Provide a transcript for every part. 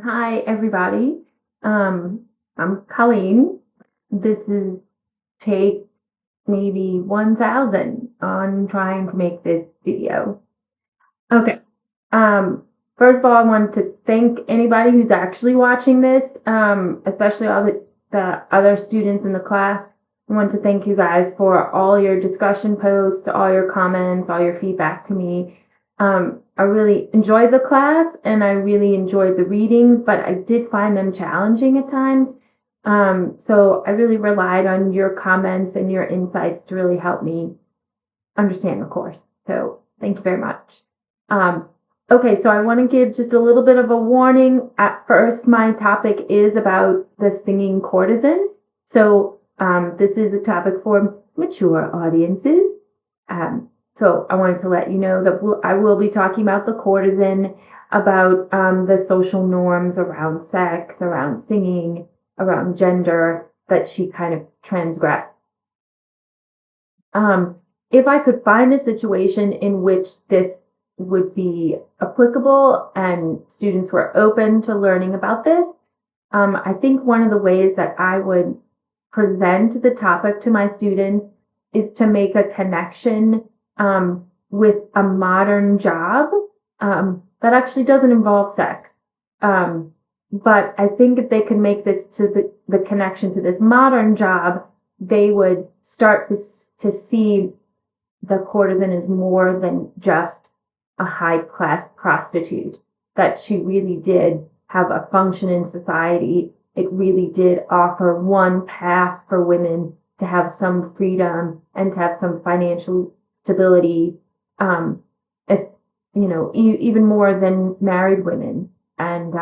Hi, everybody. I'm Colleen. This is take maybe 1000 on trying to make this video. Okay. Um, First of all, I wanted to thank anybody who's actually watching this, especially all the other students in the class. I want to thank you guys for all your discussion posts, all your comments, all your feedback to me. I really enjoyed the class and I really enjoyed the readings, but I did find them challenging at times. So I really relied on your comments and your insights to really help me understand the course. So thank you very much. Um, okay, so I want to give just a little bit of a warning. At first, my topic is about the singing courtesan. So this is a topic for mature audiences. So I wanted to let you know that I will be talking about the courtesan, about the social norms around sex, around singing, around gender that she kind of transgressed. Um, if I could find a situation in which this would be applicable and students were open to learning about this, I think one of the ways that I would present the topic to my students is to make a connection with a modern job that actually doesn't involve sex. Um, but I think if they can make this to the connection to this modern job, they would start to see the courtesan as more than just a high class prostitute, that she really did have a function in society. It really did offer one path for women to have some freedom and to have some financial stability, if even more than married women and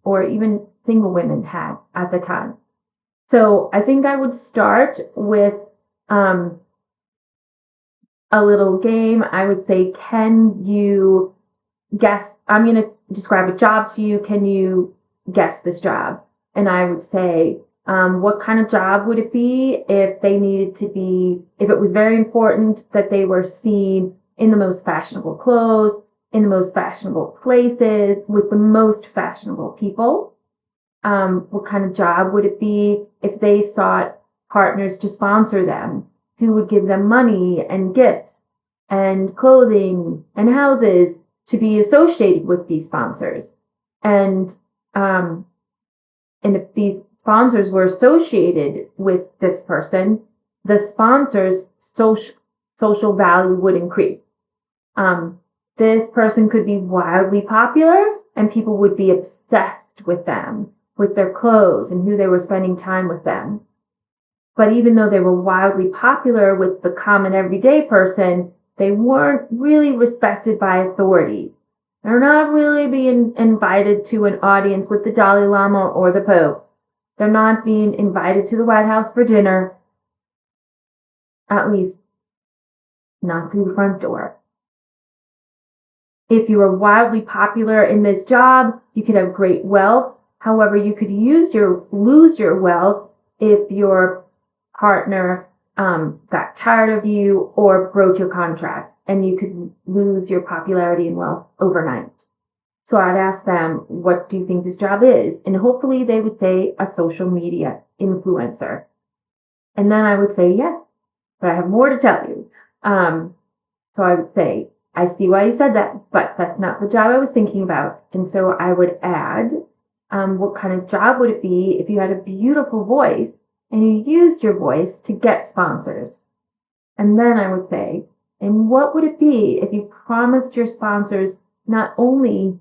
or even single women had at the time. So I think I would start with um, a little game. I would say, can you guess? I'm going to describe a job to you. Can you guess this job? And I would say, what kind of job would it be if they needed to be, if it was very important that they were seen in the most fashionable clothes, in the most fashionable places, with the most fashionable people? What kind of job would it be if they sought partners to sponsor them, who would give them money and gifts and clothing and houses to be associated with these sponsors? And um, and if these sponsors were associated with this person, the sponsor's social value would increase. Um, this person could be wildly popular and people would be obsessed with them, with their clothes and who they were spending time with them. But even though they were wildly popular with the common everyday person, they weren't really respected by authority. They're not really being invited to an audience with the Dalai Lama or the Pope. They're not being invited to the White House for dinner, at least not through the front door. If you were wildly popular in this job, you could have great wealth. However, you could lose your wealth if your partner got tired of you or broke your contract, and you could lose your popularity and wealth overnight. So I'd ask them, what do you think this job is? And hopefully they would say a social media influencer. And then I would say, yes, but I have more to tell you. So I would say, I see why you said that, but that's not the job I was thinking about. And so I would add, what kind of job would it be if you had a beautiful voice and you used your voice to get sponsors? And then I would say, and what would it be if you promised your sponsors not only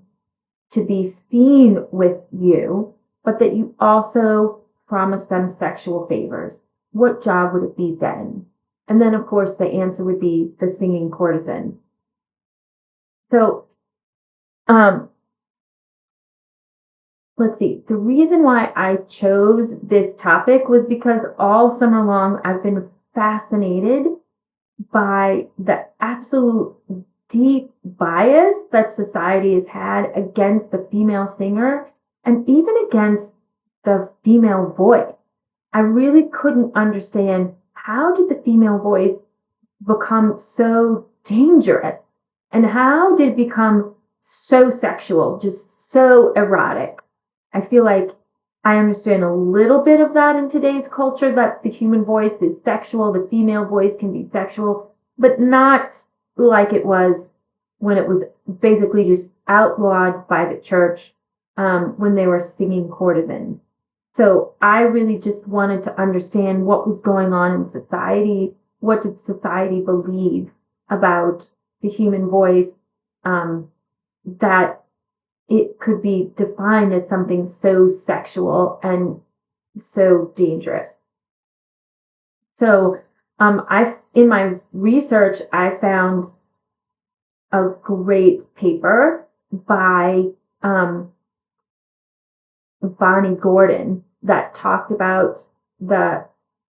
to be seen with you, but that you also promised them sexual favors? What job would it be then? And then, of course, the answer would be the singing courtesan. So, um, let's see. The reason why I chose this topic was because all summer long I've been fascinated by the absolute deep bias that society has had against the female singer and even against the female voice. I really couldn't understand, how did the female voice become so dangerous? And how did it become so sexual, just so erotic? I feel like I understand a little bit of that in today's culture, that the human voice is sexual, the female voice can be sexual, but not like it was when it was basically just outlawed by the church, when they were singing courtesans. So I really just wanted to understand what was going on in society. What did society believe about the human voice, that it could be defined as something so sexual and so dangerous. So, in my research, I found a great paper by Bonnie Gordon that talked about the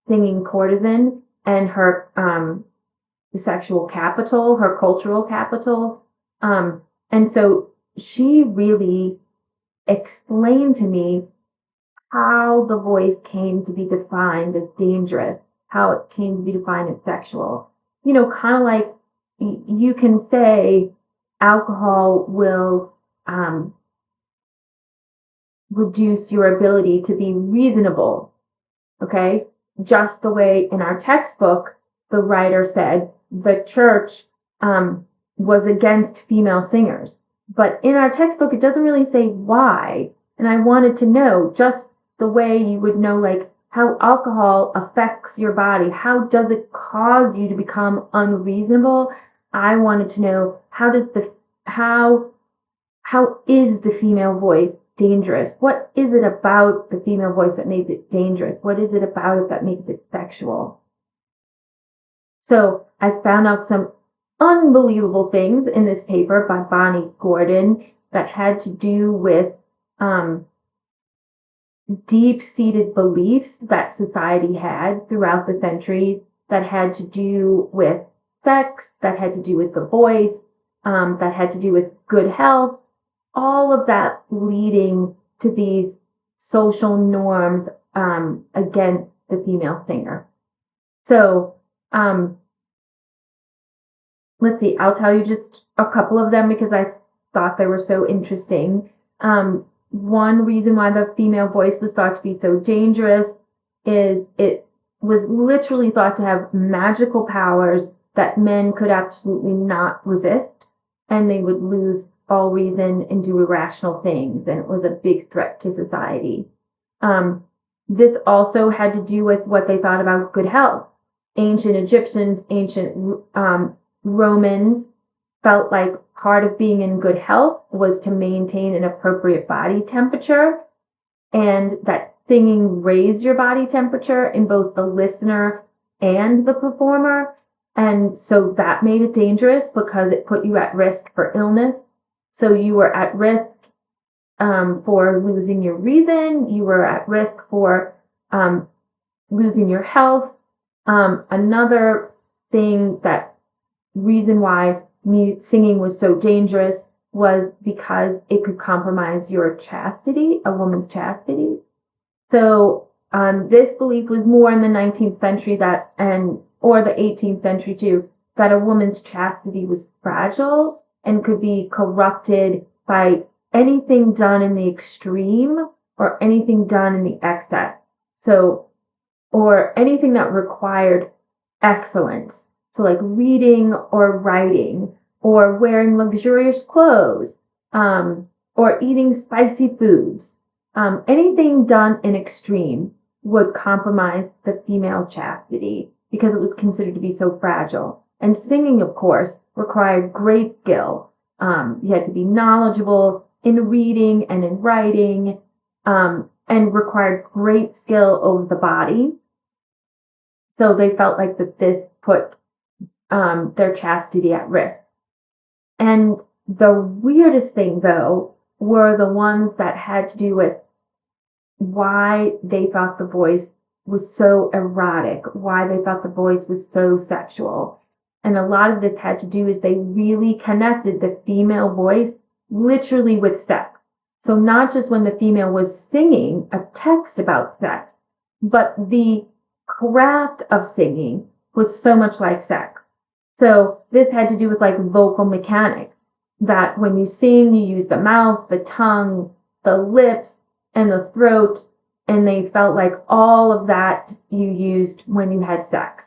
singing courtesan and her sexual capital, her cultural capital. And so she really explained to me how the voice came to be defined as dangerous, how it came to be defined as sexual. Kind of like you can say alcohol will reduce your ability to be reasonable, okay? Just the way in our textbook, the writer said the church was against female singers. But in our textbook, it doesn't really say why. And I wanted to know, just the way you would know, like, how alcohol affects your body. How does it cause you to become unreasonable? I wanted to know, how is the female voice dangerous? What is it about the female voice that makes it dangerous? What is it about it that makes it sexual? So I found out some unbelievable things in this paper by Bonnie Gordon that had to do with deep-seated beliefs that society had throughout the centuries, that had to do with sex, that had to do with the voice, that had to do with good health, all of that leading to these social norms against the female singer. So let's see, I'll tell you just a couple of them because I thought they were so interesting. One reason why the female voice was thought to be so dangerous is it was literally thought to have magical powers that men could absolutely not resist, and they would lose all reason and do irrational things, and it was a big threat to society. This also had to do with what they thought about good health. Ancient Egyptians, ancient Romans felt like part of being in good health was to maintain an appropriate body temperature, and that singing raised your body temperature in both the listener and the performer. And so that made it dangerous because it put you at risk for illness. So you were at risk for losing your reason. You were at risk for losing your health. Another reason why singing was so dangerous was because it could compromise your chastity, a woman's chastity. So this belief was more in the 19th century or the 18th century too, that a woman's chastity was fragile and could be corrupted by anything done in the extreme or anything done in the excess. So, or anything that required excellence. So like reading or writing or wearing luxurious clothes, or eating spicy foods. Anything done in extreme would compromise the female chastity because it was considered to be so fragile. And singing, of course, required great skill. You had to be knowledgeable in reading and in writing, and required great skill over the body. So they felt like that this put their chastity at risk. And the weirdest thing, though, were the ones that had to do with why they thought the voice was so erotic, why they thought the voice was so sexual. And a lot of this had to do is they really connected the female voice literally with sex. So not just when the female was singing a text about sex, but the craft of singing was so much like sex. So this had to do with like vocal mechanics, that when you sing, you use the mouth, the tongue, the lips, and the throat, and they felt like all of that you used when you had sex.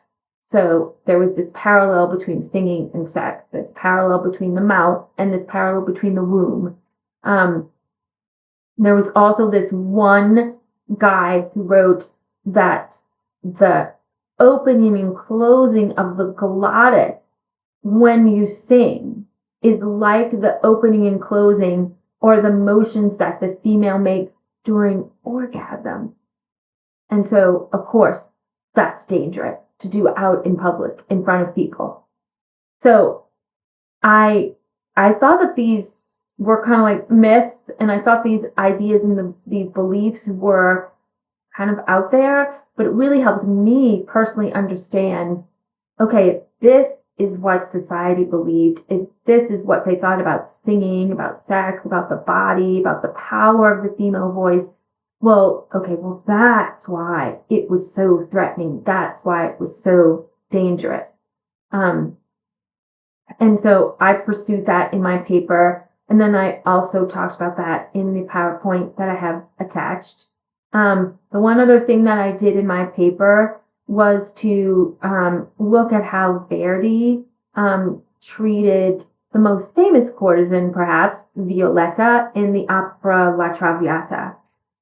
So there was this parallel between singing and sex, this parallel between the mouth, and this parallel between the womb. There was also this one guy who wrote that the opening and closing of the glottis when you sing is like the opening and closing or the motions that the female makes during orgasm. And so, of course, that's dangerous to do out in public in front of people. So I thought that these were kind of like myths, and I thought these ideas and these beliefs were kind of out there, but it really helped me personally understand, okay, this is what society believed, if this is what they thought about singing, about sex, about the body, about the power of the female voice. Well, okay, well, that's why it was so threatening. That's why it was so dangerous. And so I pursued that in my paper. And then I also talked about that in the PowerPoint that I have attached. The one other thing that I did in my paper was to look at how Verdi treated the most famous courtesan, perhaps, Violetta, in the opera La Traviata.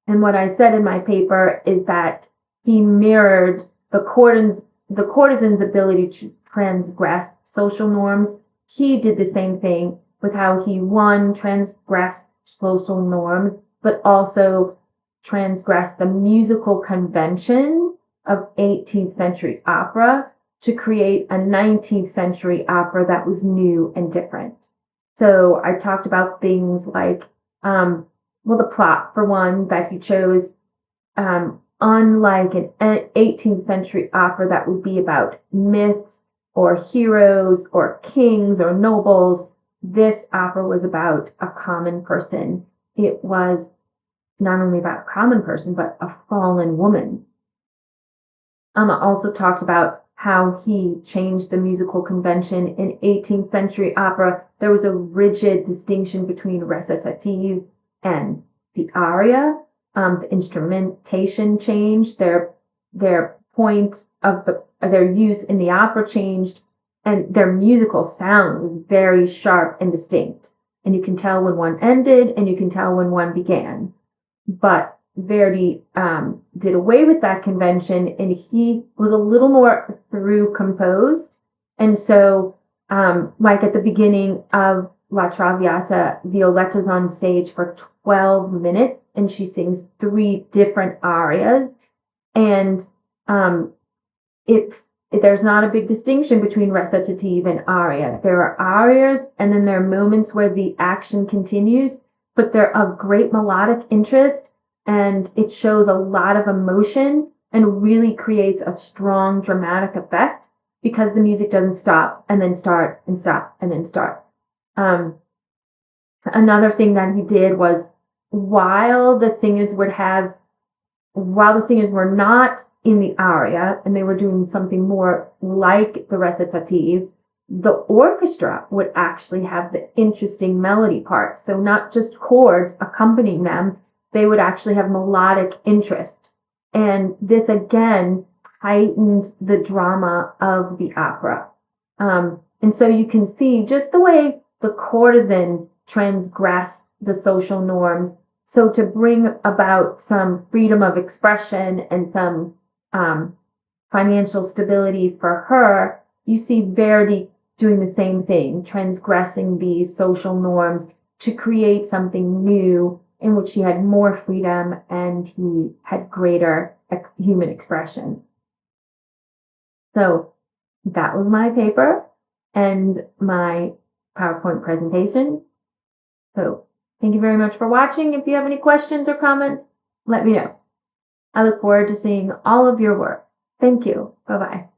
And what I said in my paper is that he mirrored the courtesan's ability to transgress social norms. He did the same thing with how he, one, transgressed social norms, but also transgressed the musical conventions of 18th century opera to create a 19th century opera that was new and different. So I talked about things like, the plot, for one, that he chose, unlike an 18th century opera that would be about myths or heroes or kings or nobles, this opera was about a common person. It was not only about a common person, but a fallen woman. I also talked about how he changed the musical convention. In 18th century opera, there was a rigid distinction between recitative and the aria. The instrumentation changed, their point of their use in the opera changed, and their musical sound was very sharp and distinct. And you can tell when one ended, and you can tell when one began. But Verdi did away with that convention, and he was a little more through composed. And so, like at the beginning of La Traviata, Violetta's on stage for 12 minutes, and she sings 3 different arias. And there's not a big distinction between recitative and aria. There are arias, and then there are moments where the action continues, but they're of great melodic interest, and it shows a lot of emotion and really creates a strong dramatic effect because the music doesn't stop and then start and stop and then start. Another thing that he did was while the singers were not in the aria and they were doing something more like the recitative, the orchestra would actually have the interesting melody part. So not just chords accompanying them, they would actually have melodic interest. And this again heightened the drama of the opera. And so you can see just the way the courtesan transgressed the social norms. So to bring about some freedom of expression and some financial stability for her, you see Verdi doing the same thing, transgressing these social norms to create something new in which he had more freedom and he had greater human expression. So that was my paper and my PowerPoint presentation. So thank you very much for watching. If you have any questions or comments, let me know. I look forward to seeing all of your work. Thank you. Bye-bye.